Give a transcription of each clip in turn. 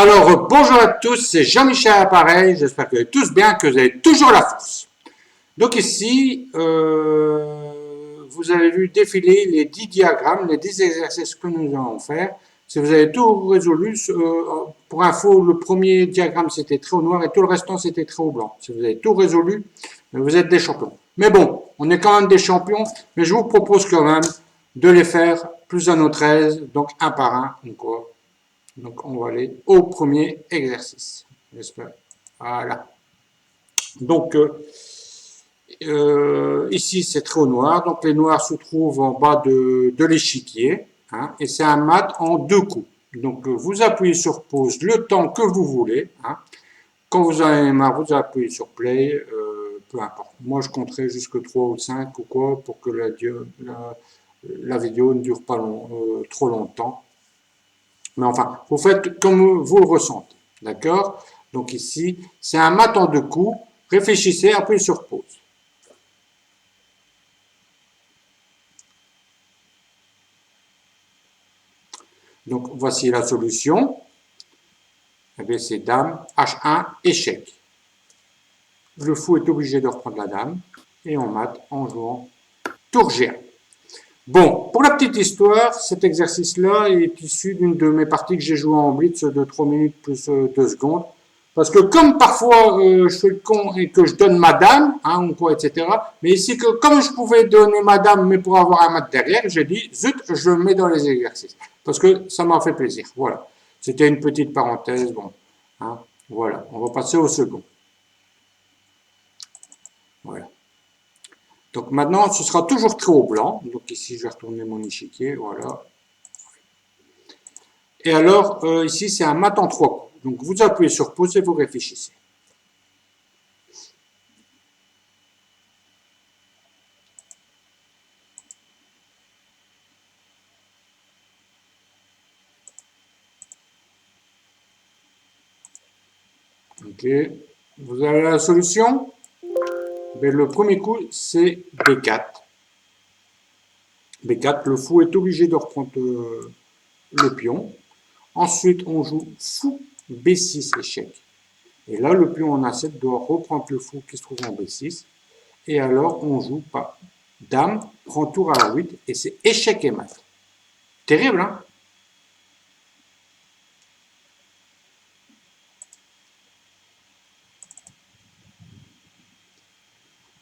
Alors, bonjour à tous, c'est Jean-Michel à l'appareil, j'espère que vous allez tous bien, que vous avez toujours la force. Donc ici, vous avez vu défiler les 10 diagrammes, les 10 exercices que nous allons faire. Si vous avez tout résolu, pour info, le premier diagramme c'était trait au noir et tout le restant c'était trait au blanc. Si vous avez tout résolu, vous êtes des champions. Mais bon, on est quand même des champions, mais je vous propose quand même de les faire plus à notre aise, donc un par un encore. Donc, on va aller au premier exercice. J'espère. Voilà. Donc, ici, c'est trait au noir. Donc, les noirs se trouvent en bas de l'échiquier. Hein, et c'est un mat en deux coups. Donc, vous appuyez sur pause le temps que vous voulez. Hein. Quand vous en avez marre, vous appuyez sur play. Peu importe. Moi, je compterai jusque 3 ou 5 ou quoi pour que la vidéo ne dure pas trop longtemps. Mais enfin, vous faites comme vous le ressentez. D'accord? Donc ici, c'est un mat en deux coups. Réfléchissez, appuyez sur pause. Donc voici la solution. Eh bien, c'est dame, H1, échec. Le fou est obligé de reprendre la dame. Et on mate en jouant tour G1. Bon, pour la petite histoire, cet exercice-là est issu d'une de mes parties que j'ai joué en blitz de 3 minutes plus 2 secondes. Parce que comme parfois je fais le con et que je donne ma dame, hein, ou quoi, etc. Mais ici, que comme je pouvais donner ma dame, mais pour avoir un mat derrière, j'ai dit, zut, je le mets dans les exercices. Parce que ça m'a fait plaisir. Voilà. C'était une petite parenthèse. Bon, hein, voilà. On va passer au second. Voilà. Donc maintenant, ce sera toujours trait au blanc. Donc ici, je vais retourner mon échiquier. Voilà. Et alors, ici, c'est un mat en trois coups. Donc vous appuyez sur pause et vous réfléchissez. Ok. Vous avez la solution? Mais le premier coup, c'est B4. B4, le fou est obligé de reprendre le pion. Ensuite, on joue fou B6 échec. Et là, le pion en A7 doit reprendre le fou qui se trouve en B6. Et alors, on joue pas. Dame prend tour à la 8 et c'est échec et mat. Terrible, hein?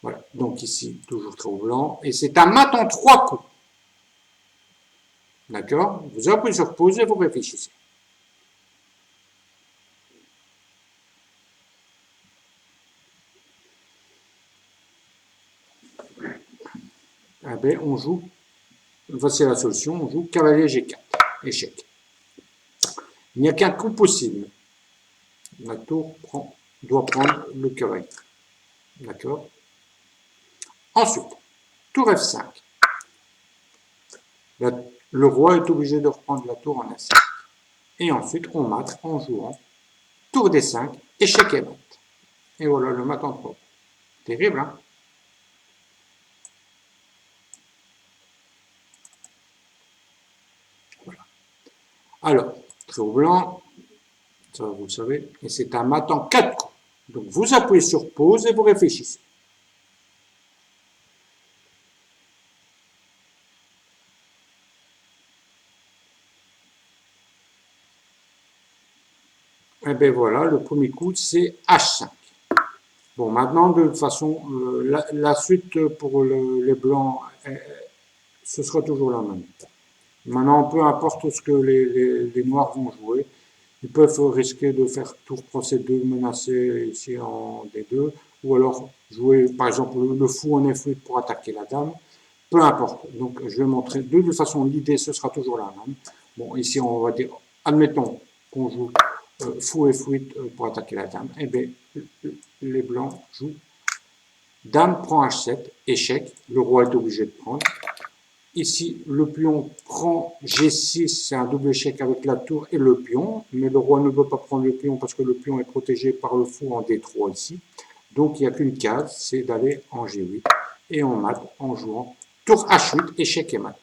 Voilà, donc ici, toujours trait au blanc. Et c'est un mat en trois coups. D'accord? Vous appuyez sur pause et vous réfléchissez. Eh bien, on joue, voici la solution, on joue cavalier G4, échec. Il n'y a qu'un coup possible. La tour doit prendre le cavalier. D'accord? Ensuite, tour F5. Le roi est obligé de reprendre la tour en A5. Et ensuite, on mate en jouant tour D5, échec et mat. Et voilà le mat en 3. Terrible, hein? Voilà. Alors, trait au blanc, ça vous le savez, et c'est un mat en 4 coups. Donc vous appuyez sur pause et vous réfléchissez. Et bien voilà, le premier coup, c'est H5. Bon, maintenant, de toute façon, la suite pour les blancs, ce sera toujours la même. Maintenant, peu importe ce que les noirs vont jouer, ils peuvent risquer de faire tour procédé menacé ici en D2, ou alors jouer, par exemple, le fou en F8 pour attaquer la dame. Peu importe. Donc, je vais montrer. De toute façon, l'idée, ce sera toujours la même. Bon, ici, on va dire, admettons qu'on joue fou F8 pour attaquer la dame. Eh bien, les blancs jouent dame prend H7, échec. Le roi est obligé de prendre. Ici, le pion prend G6, c'est un double échec avec la tour et le pion, mais le roi ne peut pas prendre le pion parce que le pion est protégé par le fou en D3 ici. Donc, il n'y a qu'une case, c'est d'aller en G8 et on mate en jouant tour H8, échec et mat.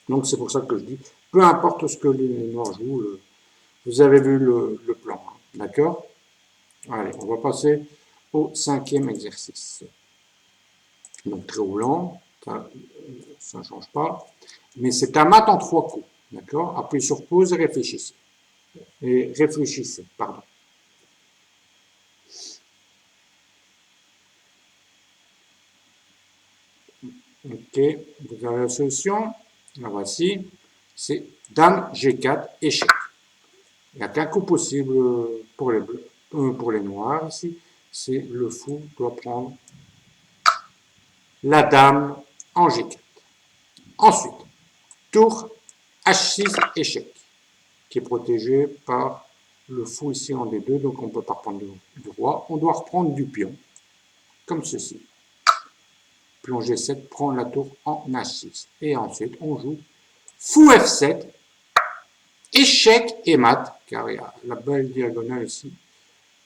Donc, c'est pour ça que je dis, peu importe ce que les noirs jouent, Vous avez vu le plan, hein, d'accord? Allez, on va passer au 5e exercice. Donc, très roulant, ça ne change pas. Mais c'est un mat en 3 coups, d'accord? Appuyez sur pause et réfléchissez. Pardon. Ok, vous avez la solution. La voici. C'est Dame G4, échec. Il n'y a qu'un coup possible pour les noirs ici. C'est le fou doit prendre la dame en G4. Ensuite, tour H6, échec, qui est protégé par le fou ici en D2, donc on ne peut pas reprendre du roi. On doit reprendre du pion, comme ceci. Pion G7 prend la tour en H6. Et ensuite, on joue fou F7, échec et mat, car il y a la belle diagonale ici,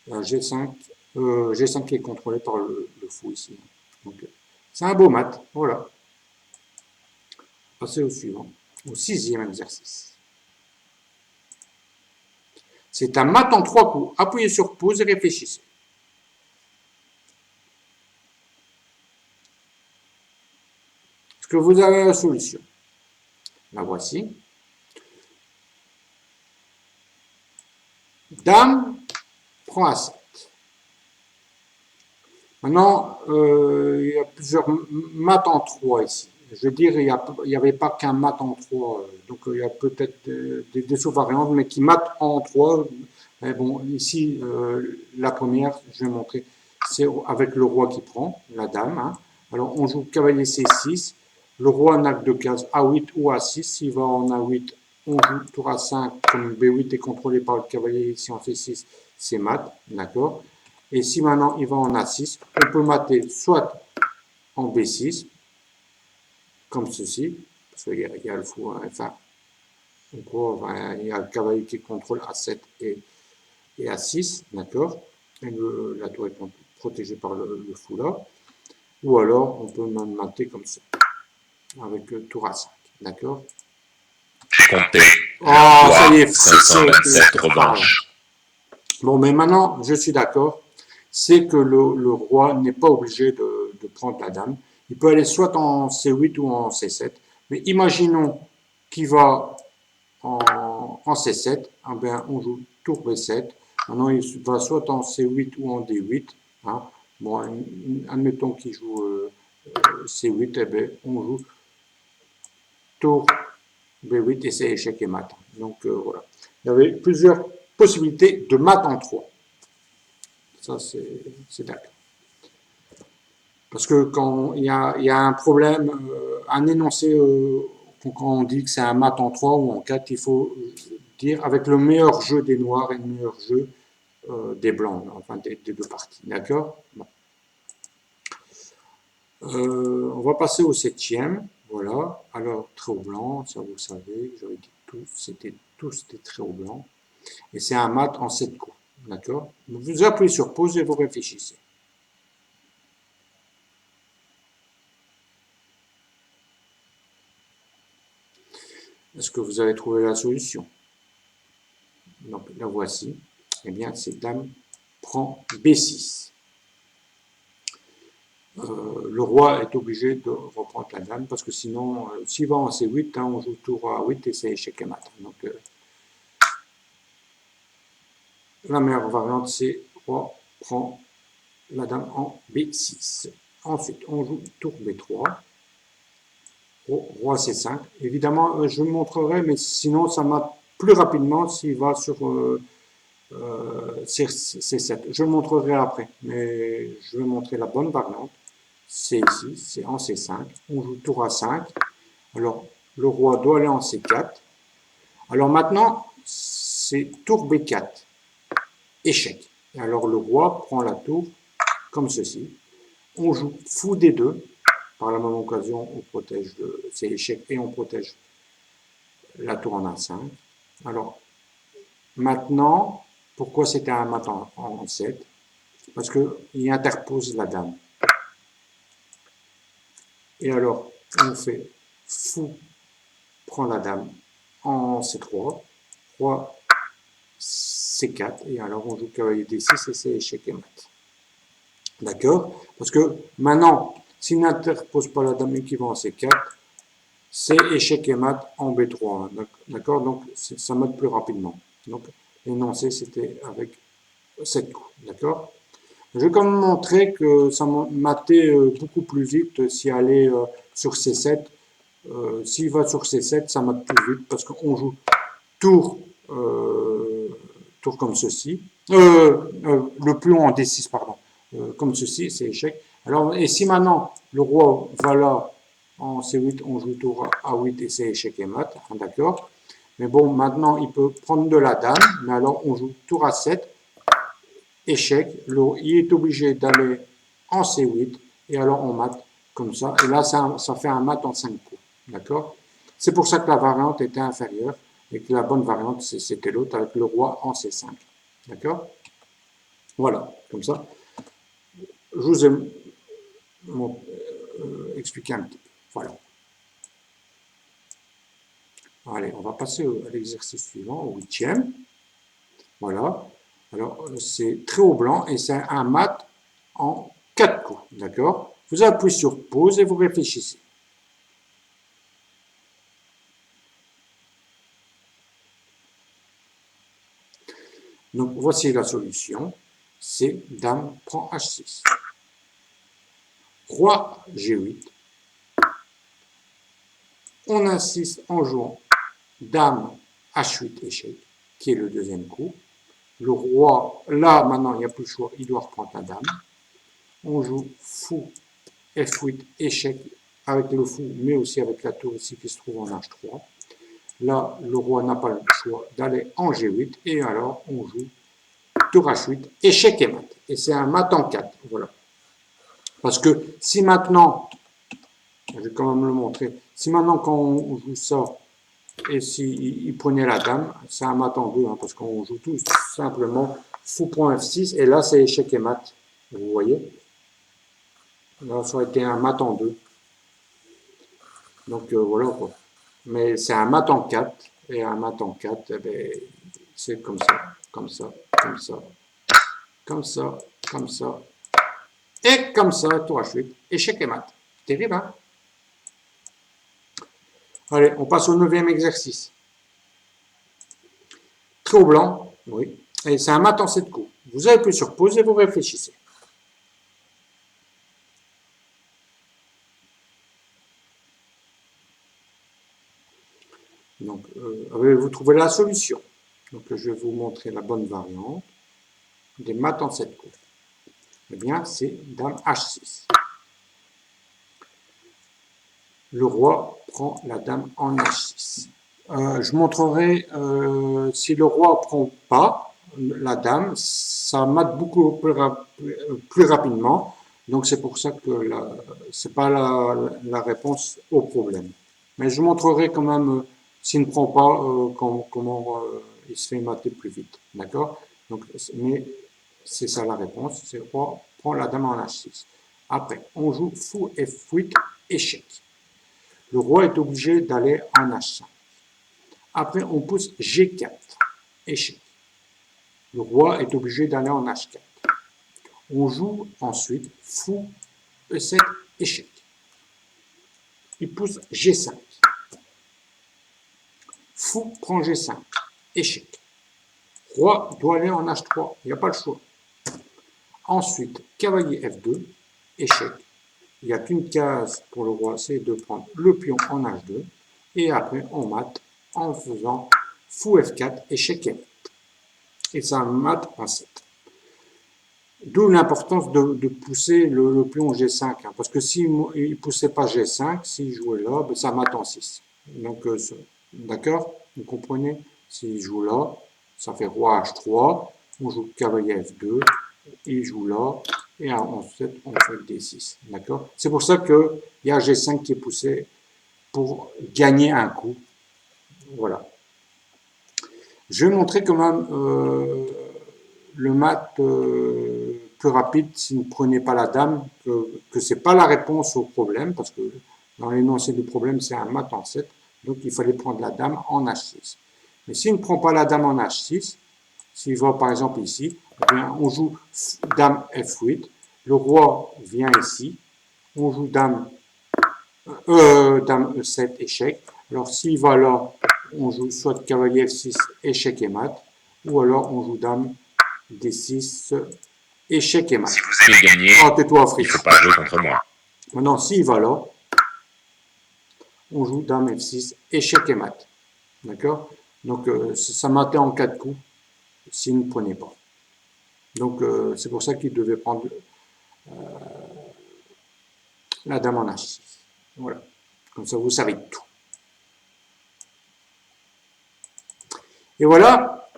G5, G5 qui est contrôlé par le fou ici. Donc, c'est un beau mat, voilà. Passez au suivant, au 6e exercice. C'est un mat en 3 coups. Appuyez sur pause et réfléchissez. Est-ce que vous avez la solution? La voici. Dame prend A7. Maintenant, il y a plusieurs mats en 3 ici. Je veux dire, il n'y avait pas qu'un mat en 3. Donc, il y a peut-être des sous-variantes, mais qui matent en 3. Mais bon, ici, la première, je vais montrer, c'est avec le roi qui prend, la dame. Hein. Alors, on joue cavalier C6. Le roi n'a que 2 cases, A8 ou A6. S'il va en A8, on joue tour A5. Comme B8 est contrôlé par le cavalier ici en C6, c'est mat. D'accord? Et si maintenant il va en A6, on peut mater soit en B6, comme ceci, parce qu'il y a le fou, enfin, en gros, il y a le cavalier qui contrôle A7 et A6, d'accord? Et la tour est protégée par le fou là. Ou alors, on peut même mater comme ça, avec tour A5, d'accord? Comptez. Oh, ça y est, 527 revanches. Bon, mais maintenant, je suis d'accord, c'est que le roi n'est pas obligé de prendre la dame. Il peut aller soit en C8 ou en C7. Mais imaginons qu'il va en C7. Eh bien, on joue tour B7. Maintenant, il va soit en C8 ou en D8. Hein. Bon, admettons qu'il joue C8. Eh bien, on joue tour B8 et c'est échec et mat. Donc, voilà. Il y avait plusieurs possibilités de mat en 3. Ça, c'est d'accord. Parce que quand il y a un problème, un énoncé, quand on dit que c'est un mat en 3 ou en 4, il faut dire avec le meilleur jeu des noirs et le meilleur jeu des blancs, enfin des deux parties. D'accord? Bon. On va passer au 7e. Voilà. Alors, très au blanc, ça vous savez, j'avais dit tous des très au blanc. Et c'est un mat en 7 coups. D'accord? Vous appuyez sur pause et vous réfléchissez. Est-ce que vous avez trouvé la solution? Donc la voici. Eh bien, c'est dame prend B6. Le roi est obligé de reprendre la dame parce que sinon, s'il va en C8, hein, on joue tour A8 et c'est échec et mat. Donc la meilleure variante, c'est roi prend la dame en B6. Ensuite, on joue tour B3. Roi C5. Évidemment, je vous montrerai, mais sinon, ça mate plus rapidement s'il va sur C7. Je le montrerai après, mais je vais montrer la bonne variante. C'est ici, c'est en C5. On joue tour A5. Alors, le roi doit aller en C4. Alors maintenant, c'est tour B4. Échec. Et alors, le roi prend la tour comme ceci. On joue fou D2. Par la même occasion, on protège c'est échec et on protège la tour en A5. Alors, maintenant, pourquoi c'était un mat en 7? Parce qu'il interpose la dame. Et alors, on fait fou prend la dame en C3, roi C4, et alors on joue cavalier D6 et c'est échec et mat. D'accord? Parce que maintenant, s'il n'interpose pas la dame qui va en C4, c'est échec et mat en B3. D'accord? Donc ça mate plus rapidement. Donc l'énoncé c'était avec 7 coups. D'accord? Je vais quand même montrer que ça matait beaucoup plus vite s'il allait sur C7. S'il va sur C7, ça mate plus vite parce qu'on joue tour, tour comme ceci. Le pion en D6, pardon. Comme ceci, c'est échec. Alors, et si maintenant le roi va là en C8, on joue tour A8 et c'est échec et mat, hein, d'accord. Mais bon, maintenant il peut prendre de la dame, mais alors on joue tour A7, échec. Il est obligé d'aller en C8 et alors on mate comme ça. Et là, ça fait un mat en 5 coups, d'accord. C'est pour ça que la variante était inférieure et que la bonne variante c'était l'autre avec le roi en C5, d'accord. Voilà, comme ça. Je vous ai expliqué un petit peu. Voilà. Allez, on va passer à l'exercice suivant, au 8e. Voilà. Alors, c'est très haut blanc et c'est un mat en 4 coups. D'accord? Vous appuyez sur pause et vous réfléchissez. Donc, voici la solution. C'est dame prend H6. Roi G8. On insiste en jouant dame H8 échec, qui est le deuxième coup. Le roi, là, maintenant, il n'y a plus le choix, il doit reprendre la dame. On joue fou F8 échec avec le fou, mais aussi avec la tour ici qui se trouve en H3. Là, le roi n'a pas le choix d'aller en G8, et alors on joue tour H8, échec et mat. Et c'est un mat en 4, voilà. Parce que si maintenant, je vais quand même le montrer, si maintenant quand on joue ça, et s'il prenait la dame, c'est un mat en 2, hein, parce qu'on joue tout simplement fou point F6, et là c'est échec et mat, vous voyez. Là, ça aurait été un mat en 2. Donc voilà quoi. Mais c'est un mat en 4, et un mat en 4, eh ben, c'est comme ça, comme ça, comme ça, comme ça, comme ça, et comme ça, tour H8, échec et mat. Terrible, hein? Allez, on passe au 9e exercice. Très au blanc, oui, et c'est un mat en 7 coups. Vous appuyez sur pause et vous réfléchissez. Donc, vous trouvez la solution. Donc, je vais vous montrer la bonne variante des mat en 7 coups. Eh bien, c'est dame H6. Le roi prend la dame en H6. Je montrerai si le roi ne prend pas la dame, ça mate beaucoup plus rapidement. Donc, c'est pour ça que ce n'est pas la réponse au problème. Mais je montrerai quand même, s'il ne prend pas, comment il se fait mater plus vite. D'accord? Donc, mais c'est ça la réponse. C'est roi prend la dame en H6. Après, on joue fou F8, échec. Le roi est obligé d'aller en H5. Après, on pousse G4, échec. Le roi est obligé d'aller en H4. On joue ensuite fou E7, échec. Il pousse G5. Fou prend G5, échec. Roi doit aller en H3, il n'y a pas le choix. Ensuite, cavalier F2, échec. Il n'y a qu'une case pour le roi, c'est de prendre le pion en H2. Et après, on mate en faisant fou F4, échec et mat. Et ça mate en 7. D'où l'importance de pousser le pion G5. Hein, parce que s'il ne poussait pas G5, s'il jouait là, ben, ça mate en 6. Donc, d'accord? Vous comprenez? S'il joue là, ça fait roi H3. On joue cavalier F2. Il joue là. Et ensuite, on fait D6. D'accord? C'est pour ça qu'il y a G5 qui est poussé pour gagner un coup. Voilà. Je vais montrer quand même le mat plus rapide si vous ne prenez pas la dame, que ce n'est pas la réponse au problème, parce que dans l'énoncé du problème, c'est un mat en 7, donc il fallait prendre la dame en H6. Mais si on ne prend pas la dame en H6, S'il va par exemple ici, eh bien, on joue dame F8, le roi vient ici, on joue dame E7, échec. Alors s'il va là, on joue soit cavalier F6, échec et mat, ou alors on joue dame D6, échec et mat. Si vous aimez gagner, Oh, tais-toi, il Fritz. ne faut pas jouer contre moi. Maintenant, s'il va là, on joue dame F6, échec et mat. D'accord? Donc, ça matait en 4 coups s'il ne prenait pas. Donc, c'est pour ça qu'il devait prendre la dame en H6. Voilà. Comme ça, vous savez tout. Et voilà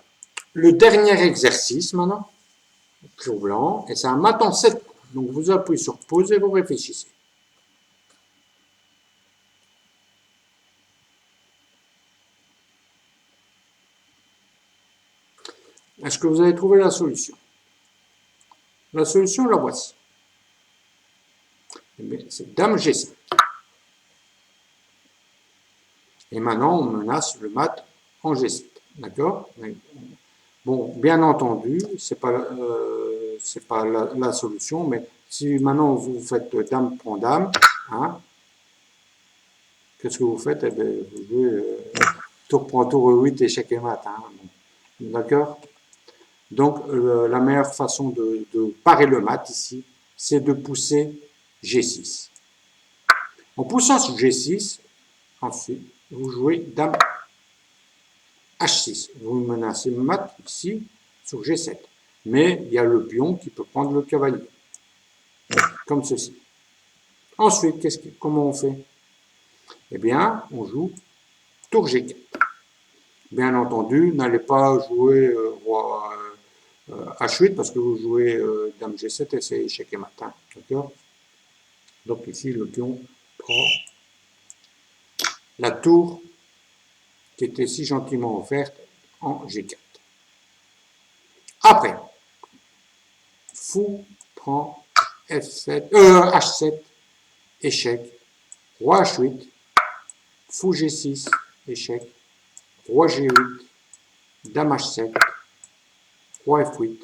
le dernier exercice maintenant. Clou blanc. Et c'est un mat en 7 coups. Donc, vous appuyez sur pause et vous réfléchissez. Est-ce que vous avez trouvé la solution? La solution, la voici. C'est dame G5. Et maintenant, on menace le mat en G7. D'accord? Bon, bien entendu, c'est pas la solution, mais si maintenant vous faites dame prend dame, hein, qu'est-ce que vous faites? Eh bien, vous jouez tour prend tour 8, échec et mat. Hein, d'accord? Donc, la meilleure façon de parer le mat ici, c'est de pousser G6. En poussant sur G6, ensuite, vous jouez dame H6. Vous menacez mat ici sur G7. Mais il y a le pion qui peut prendre le cavalier. Comme ceci. Ensuite, comment on fait? Eh bien, on joue tour G4. Bien entendu, n'allez pas jouer roi H8 parce que vous jouez dame G7 et c'est échec et mat. D'accord? Donc ici, le pion prend la tour qui était si gentiment offerte en G4. Après, fou prend F7, H7, échec, roi H8, fou G6, échec, roi G8, dame H7, roi F8,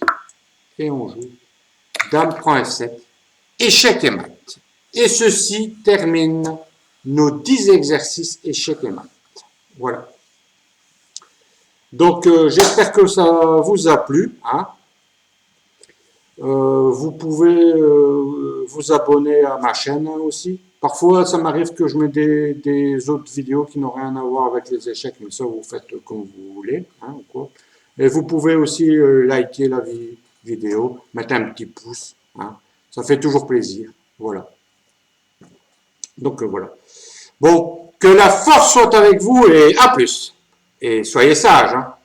et on joue dame prend F7, échec et mat. Et ceci termine nos 10 exercices échec et mat. Voilà. Donc, j'espère que ça vous a plu. Hein. Vous pouvez vous abonner à ma chaîne aussi. Parfois, ça m'arrive que je mets des autres vidéos qui n'ont rien à voir avec les échecs, mais ça, vous faites comme vous voulez. Hein, quoi. Et vous pouvez aussi liker la vidéo, mettre un petit pouce. Hein. Ça fait toujours plaisir. Voilà. Donc, voilà. Bon, que la force soit avec vous et à plus. Et soyez sages. Hein.